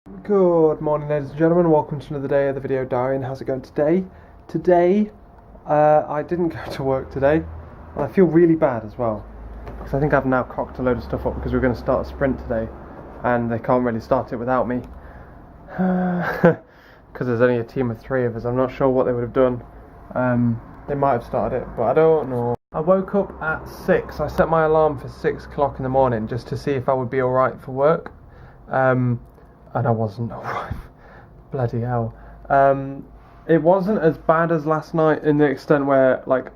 Good morning, ladies and gentlemen. Welcome to another day of the video diary. And how's it going today? I didn't go to work today, and I feel really bad as well because I think I've now cocked a load of stuff up because we're going to start a sprint today, and they can't really start it without me because there's only a team of 3 of us. I'm not sure what they would have done. They might have started it, but I don't know. I woke up at 6. I set my alarm for 6 o'clock in the morning just to see if I would be alright for work. And I wasn't alright. Bloody hell. It wasn't as bad as last night in the extent where, like,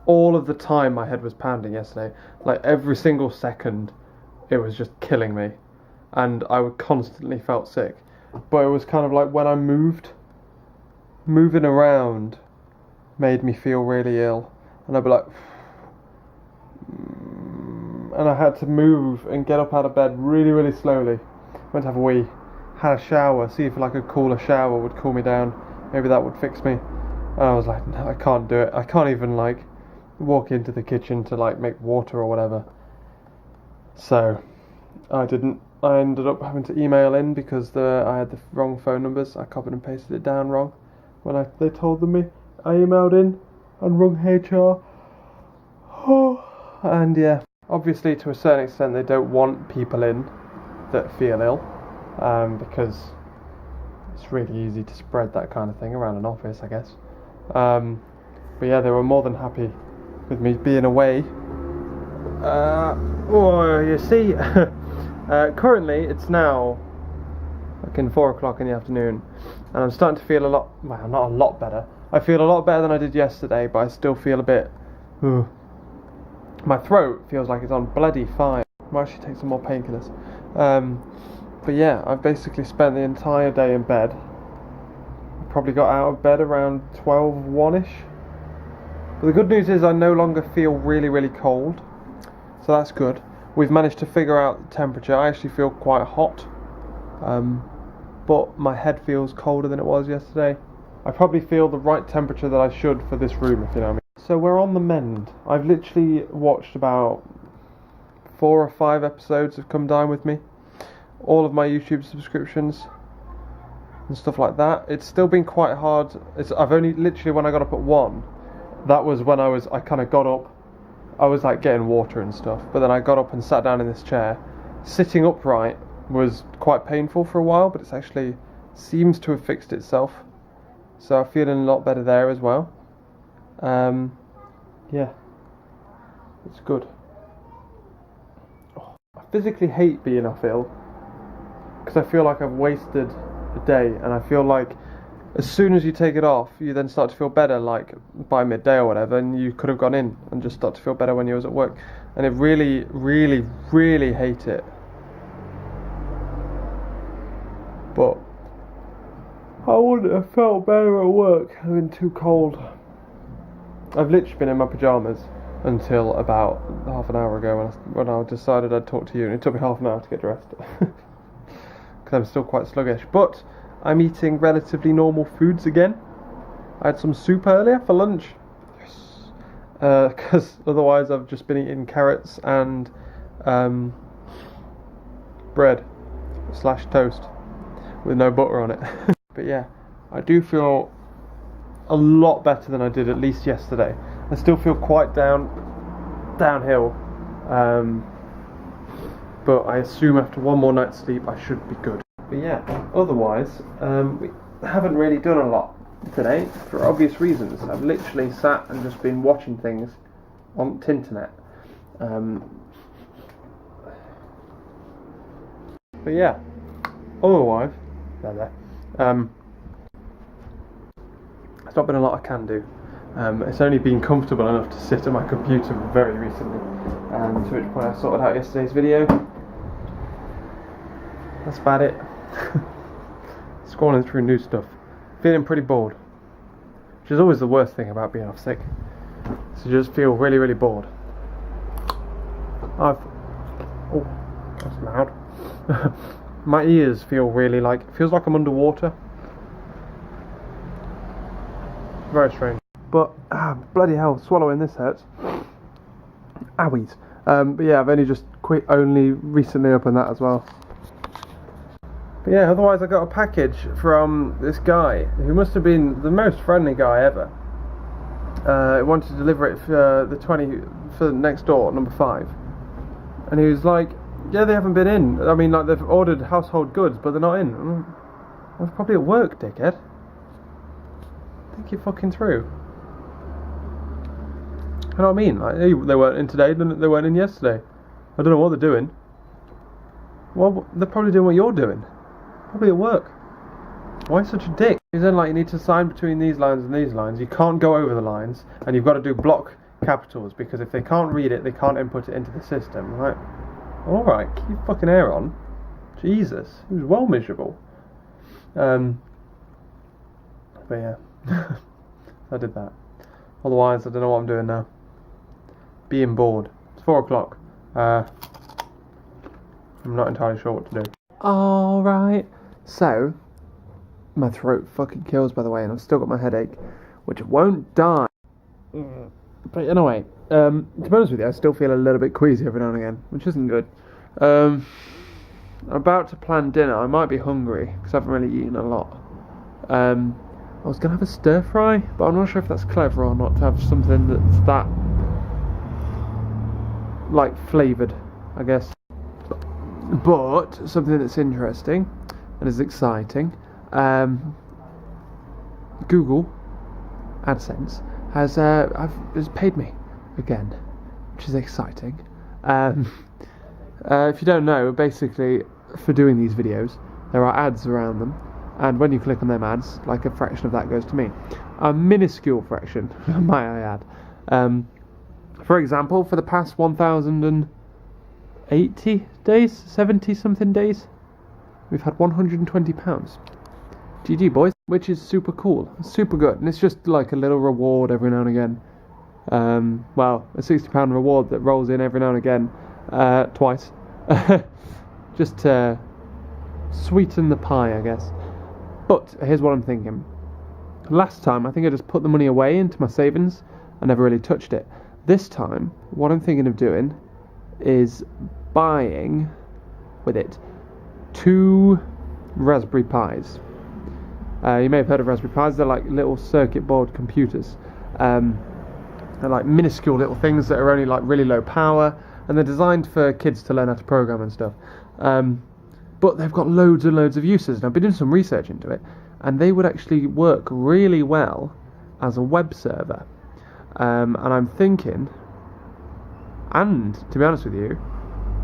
all of the time my head was pounding yesterday. Like, every single second, it was just killing me. And I would constantly felt sick. But it was kind of like when I moving around made me feel really ill. And I'd be like... And I had to move and get up out of bed really, really slowly. Went to have a wee, had a shower, see if like a cooler shower would cool me down. Maybe that would fix me. And I was like, no, I can't do it. I can't even like walk into the kitchen to like make water or whatever. So I didn't. I ended up having to email in because I had the wrong phone numbers. I copied and pasted it down wrong when they told them me. I emailed in and rung HR. And yeah, obviously to a certain extent they don't want people in that feel ill, because it's really easy to spread that kind of thing around an office, I guess. But yeah, they were more than happy with me being away. You see, currently it's now fucking 4 o'clock in the afternoon, and I'm starting to feel not a lot better. I feel a lot better than I did yesterday, but I still feel a bit... My throat feels like it's on bloody fire. I might actually take some more painkillers. But yeah, I've basically spent the entire day in bed. I probably got out of bed around 12:01ish. But the good news is I no longer feel really, really cold. So that's good. We've managed to figure out the temperature. I actually feel quite hot. But my head feels colder than it was yesterday. I probably feel the right temperature that I should for this room, if you know what I mean. So we're on the mend. I've literally watched about 4 or 5 episodes of Come Dine With Me. All of my YouTube subscriptions and stuff like that. It's still been quite hard. I've only literally, when I got up at 1, that was when I kind of got up. I was like getting water and stuff, but then I got up and sat down in this chair. Sitting upright was quite painful for a while, but it's actually seems to have fixed itself. So I'm feeling a lot better there as well. Yeah, it's good. I physically hate being off ill because I feel like I've wasted a day, and I feel like as soon as you take it off, you then start to feel better, like by midday or whatever, and you could have gone in and just start to feel better when you was at work. And I really, really, really hate it. But I wouldn't have felt better at work having too cold. I've literally been in my pyjamas until about half an hour ago when I decided I'd talk to you, and it took me half an hour to get dressed because I'm still quite sluggish. But I'm eating relatively normal foods again. I had some soup earlier for lunch. Yes. Because otherwise I've just been eating carrots and bread / toast with no butter on it. But yeah, I do feel a lot better than I did at least yesterday. I still feel quite downhill, but I assume after one more night's sleep I should be good. But yeah, otherwise we haven't really done a lot today for obvious reasons. I've literally sat and just been watching things on Tinternet. But yeah, otherwise it's not been a lot I can do. It's only been comfortable enough to sit at my computer very recently, to which point I sorted out yesterday's video. That's about it. Scrolling through new stuff. Feeling pretty bored, which is always the worst thing about being off sick. So just feel really, really bored. Oh, that's loud. My ears feel really feels like I'm underwater. Very strange. But bloody hell, swallowing this hurts. Owies. But yeah, I've only recently opened that as well. But yeah, otherwise I got a package from this guy who must have been the most friendly guy ever. He wanted to deliver it for for next door, number 5. And he was like, yeah, they haven't been in. I mean, like, they've ordered household goods, but they're not in. I was probably at work, dickhead. Think you're fucking through. You know what I mean? Like, they weren't in today, they weren't in yesterday. I don't know what they're doing. Well, they're probably doing what you're doing. Probably at work. Why such a dick? He said, like, you need to sign between these lines and these lines. You can't go over the lines, and you've got to do block capitals, because if they can't read it, they can't input it into the system, right? Alright, keep your fucking hair on. Jesus, he was well miserable. But yeah, I did that. Otherwise, I don't know what I'm doing now. Being bored. It's 4 o'clock. I'm not entirely sure what to do. Alright, so my throat fucking kills, by the way, and I've still got my headache, which won't die. But anyway, to be honest with you, I still feel a little bit queasy every now and again, which isn't good. I'm about to plan dinner. I might be hungry because I haven't really eaten a lot. I was going to have a stir fry, but I'm not sure if that's clever or not to have something that's that, like, flavoured, I guess. But something that's interesting and is exciting. Google AdSense has paid me again, which is exciting. If you don't know, basically for doing these videos, there are ads around them, and when you click on them ads, like, a fraction of that goes to me. A minuscule fraction, might I add. For example, for the past 1,080 days, 70 something days, we've had £120. GG, boys. Which is super cool, super good, and it's just like a little reward every now and again. Well, a £60 reward that rolls in every now and again, twice, just to sweeten the pie, I guess. But here's what I'm thinking. Last time, I think I just put the money away into my savings and never really touched it. This time, what I'm thinking of doing is buying with it 2 Raspberry Pis. You may have heard of Raspberry Pis. They're like little circuit board computers. They're like minuscule little things that are only like really low power, and they're designed for kids to learn how to program and stuff. But they've got loads and loads of uses, and I've been doing some research into it, and they would actually work really well as a web server. And I'm thinking, and to be honest with you,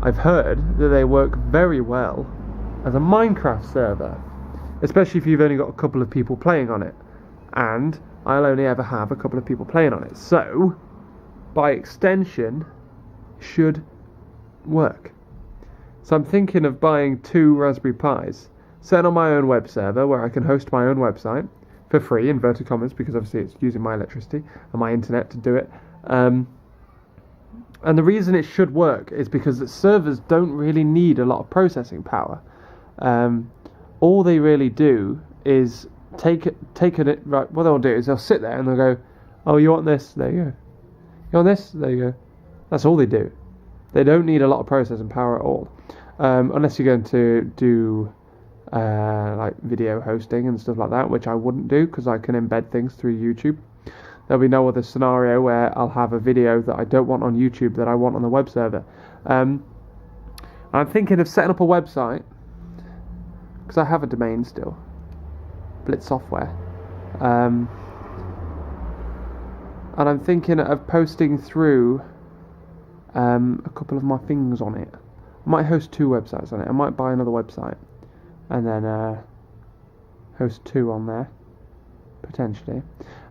I've heard that they work very well as a Minecraft server, especially if you've only got a couple of people playing on it, and I'll only ever have a couple of people playing on it, so by extension should work. So I'm thinking of buying 2 Raspberry Pis, setting on my own web server where I can host my own website for free, inverted commas, because obviously it's using my electricity and my internet to do it. And the reason it should work is because the servers don't really need a lot of processing power. All they really do is take it. Right, what they'll do is they'll sit there and they'll go, "Oh, you want this? There you go. You want this? There you go." That's all they do. They don't need a lot of processing power at all, unless you're going to do like video hosting and stuff like that, which I wouldn't do because I can embed things through YouTube. There'll be no other scenario where I'll have a video that I don't want on YouTube that I want on the web server. I'm thinking of setting up a website, because I have a domain still, Blitz Software, and I'm thinking of posting through a couple of my things on it. I might host 2 websites on it. I might buy another website and then host 2 on there, potentially,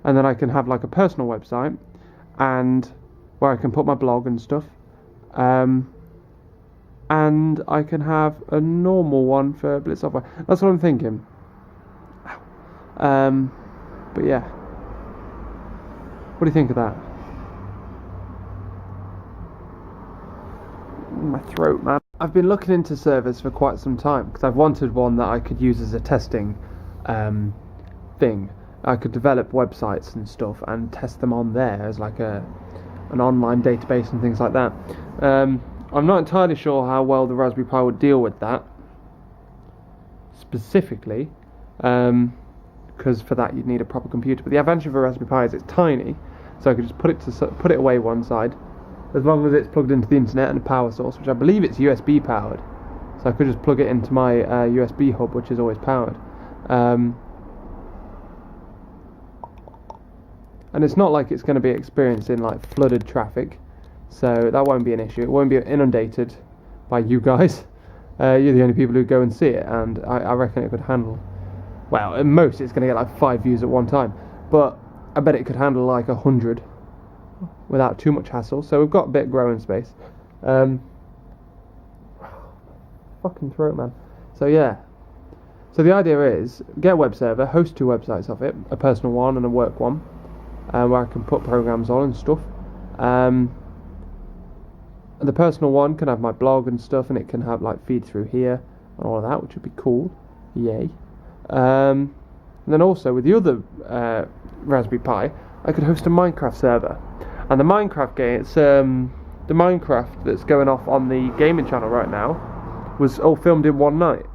and then I can have like a personal website and where I can put my blog and stuff, and I can have a normal one for Blitz Software. That's what I'm thinking. But yeah, what do you think of that? My throat, man. I've been looking into servers for quite some time because I've wanted one that I could use as a testing thing. I could develop websites and stuff and test them on there as like an online database and things like that. I'm not entirely sure how well the Raspberry Pi would deal with that. specifically, because for that you'd need a proper computer. But the advantage of a Raspberry Pi is it's tiny, so I could just put it away one side, as long as it's plugged into the internet and a power source, which I believe it's USB powered. So I could just plug it into my USB hub, which is always powered. And it's not like it's going to be experiencing like flooded traffic, so that won't be an issue. It won't be inundated by you guys. You're the only people who go and see it, and I reckon it could handle, well, at most it's going to get like 5 views at one time, but I bet it could handle like 100 without too much hassle. So we've got a bit of growing space. Fucking throat, man. So yeah. So the idea is get a web server, host 2 websites of it, a personal one and a work one, where I can put programs on and stuff. The personal one can have my blog and stuff, and it can have like feed through here and all of that, which would be cool. Yay. And then also with the other Raspberry Pi, I could host a Minecraft server. And the Minecraft game, it's the Minecraft that's going off on the gaming channel right now, was all filmed in one night.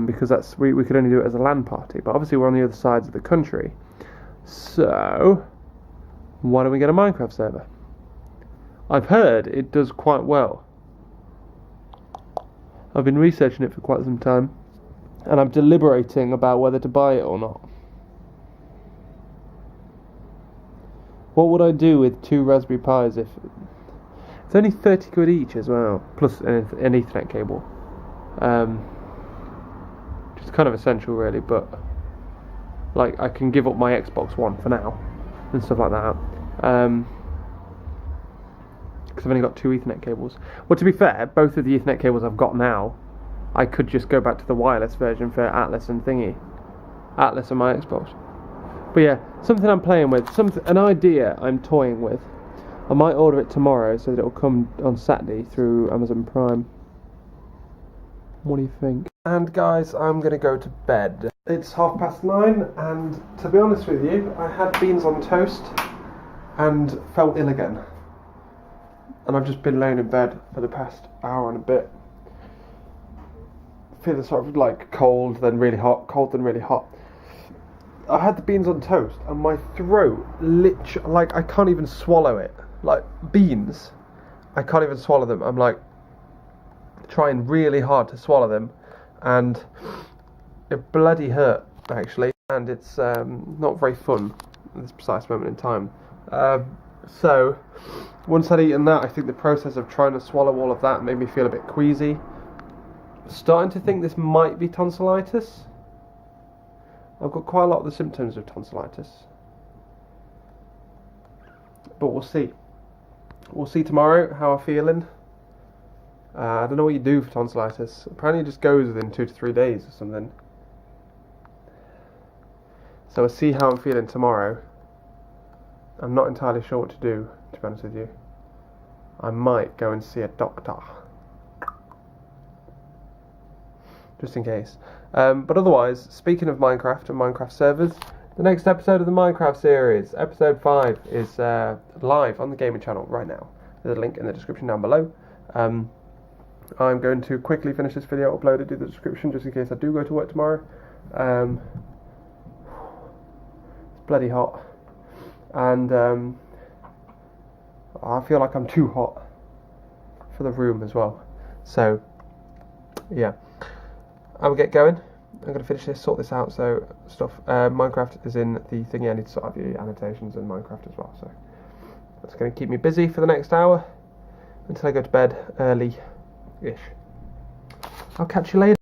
Because we could only do it as a LAN party, but obviously we're on the other sides of the country. So why don't we get a Minecraft server? I've heard it does quite well. I've been researching it for quite some time, and I'm deliberating about whether to buy it or not. What would I do with 2 Raspberry Pis if... It's only 30 quid each as well, plus an Ethernet cable. Which is kind of essential really, but like I can give up my Xbox One for now, and stuff like that. Because I've only got 2 Ethernet cables. Well, to be fair, both of the Ethernet cables I've got now, I could just go back to the wireless version for Atlas and thingy. Atlas and my Xbox. But yeah, something I'm playing with, an idea I'm toying with. I might order it tomorrow so that it'll come on Saturday through Amazon Prime. What do you think? And guys, I'm going to go to bed. It's 9:30, and to be honest with you, I had beans on toast and felt ill again. And I've just been laying in bed for the past hour and a bit. Feeling sort of like cold, then really hot, cold, then really hot. I had the beans on toast, and my throat, like I can't even swallow it. Like beans, I can't even swallow them. I'm like trying really hard to swallow them, and it bloody hurt actually, and it's not very fun at this precise moment in time. So once I'd eaten that, I think the process of trying to swallow all of that made me feel a bit queasy. Starting to think this might be tonsillitis. I've got quite a lot of the symptoms of tonsillitis, but we'll see. We'll see tomorrow how I'm feeling. I don't know what you do for tonsillitis. Apparently it just goes within 2 to 3 days or something. So we'll see how I'm feeling tomorrow. I'm not entirely sure what to do, to be honest with you. I might go and see a doctor, just in case. But otherwise, speaking of Minecraft and Minecraft servers, the next episode of the Minecraft series, episode 5, is live on the gaming channel right now. There's a link in the description down below. I'm going to quickly finish this video, upload it, do the description, just in case I do go to work tomorrow. It's bloody hot, and I feel like I'm too hot for the room as well. So yeah, I will get going. I'm going to finish this, sort this out. So stuff, Minecraft is in the thingy. I need to sort out the annotations in Minecraft as well. So that's going to keep me busy for the next hour until I go to bed early-ish. I'll catch you later.